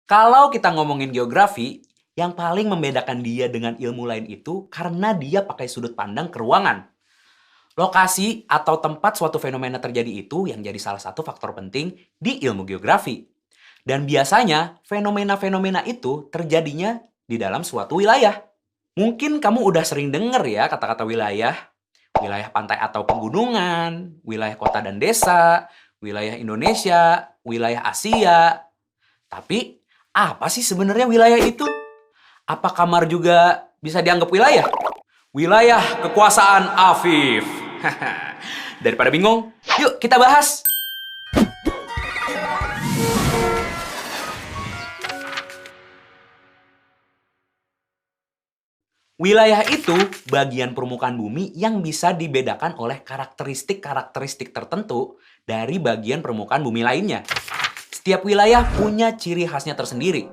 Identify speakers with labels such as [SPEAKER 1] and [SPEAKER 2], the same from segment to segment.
[SPEAKER 1] Kalau kita ngomongin geografi, yang paling membedakan dia dengan ilmu lain itu karena dia pakai sudut pandang ke ruangan. Lokasi atau tempat suatu fenomena terjadi itu yang jadi salah satu faktor penting di ilmu geografi. Dan biasanya fenomena-fenomena itu terjadinya di dalam suatu wilayah. Mungkin kamu udah sering denger ya kata-kata wilayah. Wilayah pantai atau pegunungan, wilayah kota dan desa, wilayah Indonesia, wilayah Asia. Tapi apa sih sebenarnya wilayah itu? Apa kamar juga bisa dianggap wilayah? Wilayah kekuasaan Afif. Daripada bingung, yuk kita bahas. Wilayah itu bagian permukaan bumi yang bisa dibedakan oleh karakteristik-karakteristik tertentu dari bagian permukaan bumi lainnya. Setiap wilayah punya ciri khasnya tersendiri.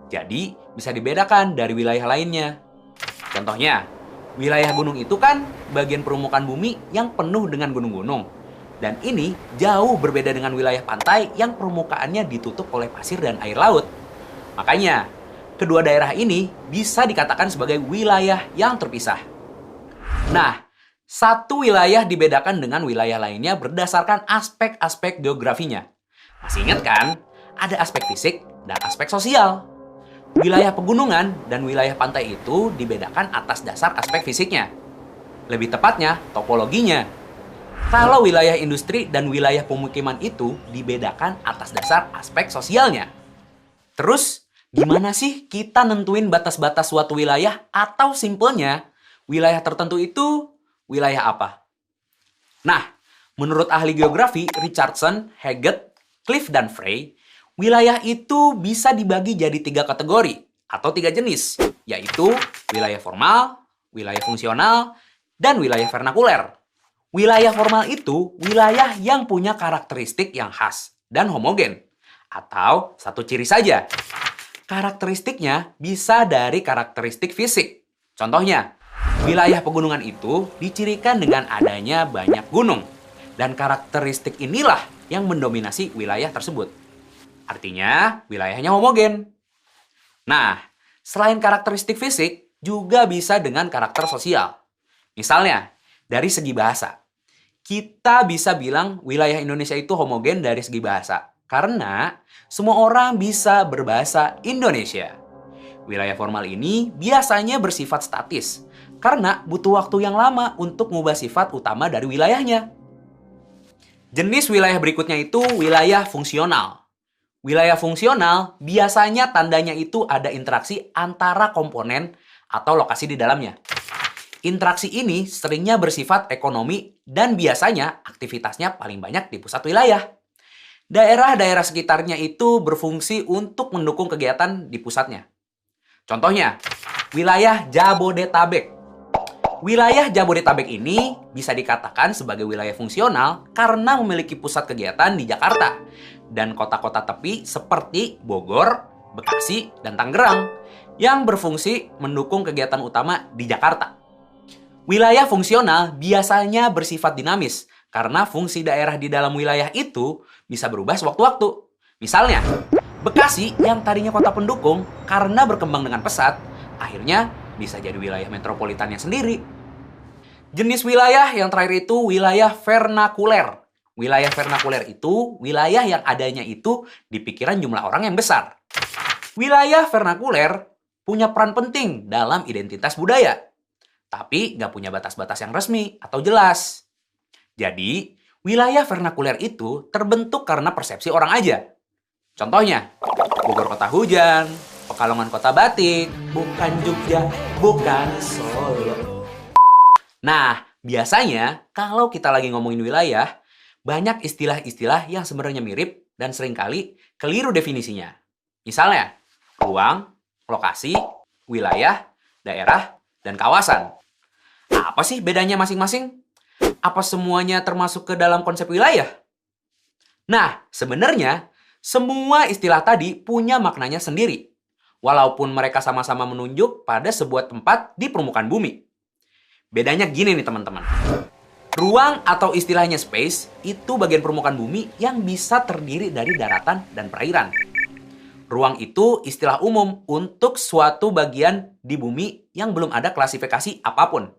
[SPEAKER 1] Jadi, bisa dibedakan dari wilayah lainnya. Contohnya, wilayah gunung itu kan bagian permukaan bumi yang penuh dengan gunung-gunung. Dan ini jauh berbeda dengan wilayah pantai yang permukaannya ditutup oleh pasir dan air laut. Makanya, kedua daerah ini bisa dikatakan sebagai wilayah yang terpisah. Nah, satu wilayah dibedakan dengan wilayah lainnya berdasarkan aspek-aspek geografinya. Masih ingat kan? Ada aspek fisik dan aspek sosial. Wilayah pegunungan dan wilayah pantai itu dibedakan atas dasar aspek fisiknya. Lebih tepatnya, topologinya. Kalau wilayah industri dan wilayah pemukiman itu dibedakan atas dasar aspek sosialnya. Terus, gimana sih kita nentuin batas-batas suatu wilayah atau simpelnya wilayah tertentu itu wilayah apa? Nah, menurut ahli geografi Richardson, Haggett, Cliff, dan Frey, wilayah itu bisa dibagi jadi 3 kategori atau 3 jenis, yaitu wilayah formal, wilayah fungsional, dan wilayah vernakuler. Wilayah formal itu wilayah yang punya karakteristik yang khas dan homogen, atau satu ciri saja. Karakteristiknya bisa dari karakteristik fisik. Contohnya, wilayah pegunungan itu dicirikan dengan adanya banyak gunung. Dan karakteristik inilah yang mendominasi wilayah tersebut. Artinya, wilayahnya homogen. Nah, selain karakteristik fisik, juga bisa dengan karakter sosial. Misalnya, dari segi bahasa. Kita bisa bilang wilayah Indonesia itu homogen dari segi bahasa. Karena semua orang bisa berbahasa Indonesia. Wilayah formal ini biasanya bersifat statis. Karena butuh waktu yang lama untuk mengubah sifat utama dari wilayahnya. Jenis wilayah berikutnya itu wilayah fungsional. Wilayah fungsional biasanya tandanya itu ada interaksi antara komponen atau lokasi di dalamnya. Interaksi ini seringnya bersifat ekonomi dan biasanya aktivitasnya paling banyak di pusat wilayah. Daerah-daerah sekitarnya itu berfungsi untuk mendukung kegiatan di pusatnya. Contohnya, wilayah Jabodetabek. Wilayah Jabodetabek ini bisa dikatakan sebagai wilayah fungsional karena memiliki pusat kegiatan di Jakarta dan kota-kota tepi seperti Bogor, Bekasi, dan Tangerang yang berfungsi mendukung kegiatan utama di Jakarta. Wilayah fungsional biasanya bersifat dinamis karena fungsi daerah di dalam wilayah itu bisa berubah sewaktu-waktu. Misalnya, Bekasi yang tadinya kota pendukung karena berkembang dengan pesat, akhirnya bisa jadi wilayah metropolitannya sendiri. Jenis wilayah yang terakhir itu wilayah vernakuler. Wilayah vernakuler itu wilayah yang adanya itu di pikiran jumlah orang yang besar. Wilayah vernakuler punya peran penting dalam identitas budaya, tapi nggak punya batas-batas yang resmi atau jelas. Jadi, wilayah vernakuler itu terbentuk karena persepsi orang aja. Contohnya, Bogor kota hujan, Pekalongan kota batik, bukan Jogja, bukan Solo. Nah, biasanya kalau kita lagi ngomongin wilayah, banyak istilah-istilah yang sebenarnya mirip dan seringkali keliru definisinya. Misalnya, ruang, lokasi, wilayah, daerah, dan kawasan. Apa sih bedanya masing-masing? Apa semuanya termasuk ke dalam konsep wilayah? Nah, sebenarnya semua istilah tadi punya maknanya sendiri. Walaupun mereka sama-sama menunjuk pada sebuah tempat di permukaan bumi. Bedanya gini nih teman-teman. Ruang atau istilahnya space itu bagian permukaan bumi yang bisa terdiri dari daratan dan perairan. Ruang itu istilah umum untuk suatu bagian di bumi yang belum ada klasifikasi apapun.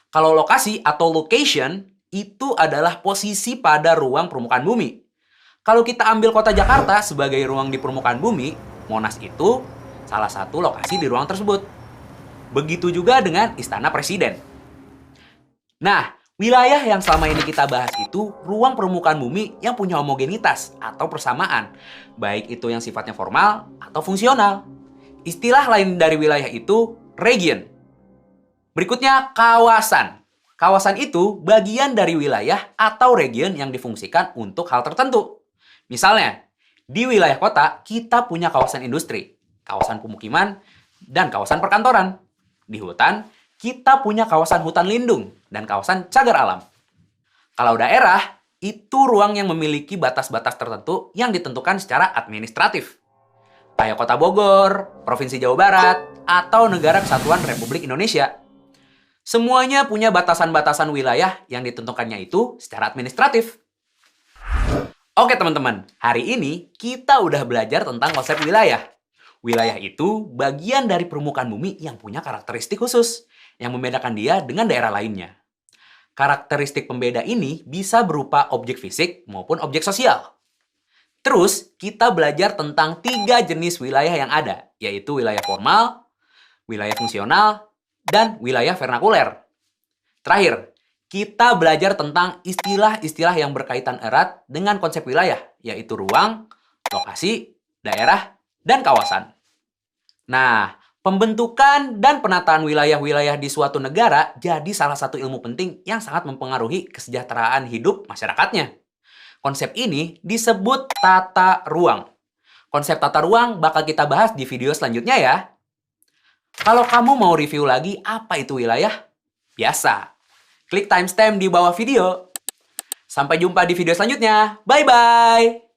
[SPEAKER 1] Kalau lokasi atau location itu adalah posisi pada ruang permukaan bumi. Kalau kita ambil kota Jakarta sebagai ruang di permukaan bumi, Monas itu salah satu lokasi di ruang tersebut. Begitu juga dengan Istana Presiden. Nah, wilayah yang selama ini kita bahas itu ruang permukaan bumi yang punya homogenitas atau persamaan, baik itu yang sifatnya formal atau fungsional. Istilah lain dari wilayah itu region. Berikutnya kawasan. Kawasan itu bagian dari wilayah atau region yang difungsikan untuk hal tertentu. Misalnya, di wilayah kota kita punya kawasan industri, kawasan pemukiman, dan kawasan perkantoran. Di hutan, kita punya kawasan hutan lindung dan kawasan cagar alam. Kalau daerah, itu ruang yang memiliki batas-batas tertentu yang ditentukan secara administratif. Kayak Kota Bogor, Provinsi Jawa Barat, atau Negara Kesatuan Republik Indonesia. Semuanya punya batasan-batasan wilayah yang ditentukannya itu secara administratif. Oke teman-teman, hari ini kita udah belajar tentang konsep wilayah. Wilayah itu bagian dari permukaan bumi yang punya karakteristik khusus, yang membedakan dia dengan daerah lainnya. Karakteristik pembeda ini bisa berupa objek fisik maupun objek sosial. Terus, kita belajar tentang 3 jenis wilayah yang ada, yaitu wilayah formal, wilayah fungsional, dan wilayah vernakuler. Terakhir, kita belajar tentang istilah-istilah yang berkaitan erat dengan konsep wilayah, yaitu ruang, lokasi, daerah, dan kawasan. Nah, pembentukan dan penataan wilayah-wilayah di suatu negara jadi salah satu ilmu penting yang sangat mempengaruhi kesejahteraan hidup masyarakatnya. Konsep ini disebut tata ruang. Konsep tata ruang bakal kita bahas di video selanjutnya ya. Kalau kamu mau review lagi apa itu wilayah, biasa. Klik timestamp di bawah video. Sampai jumpa di video selanjutnya. Bye-bye!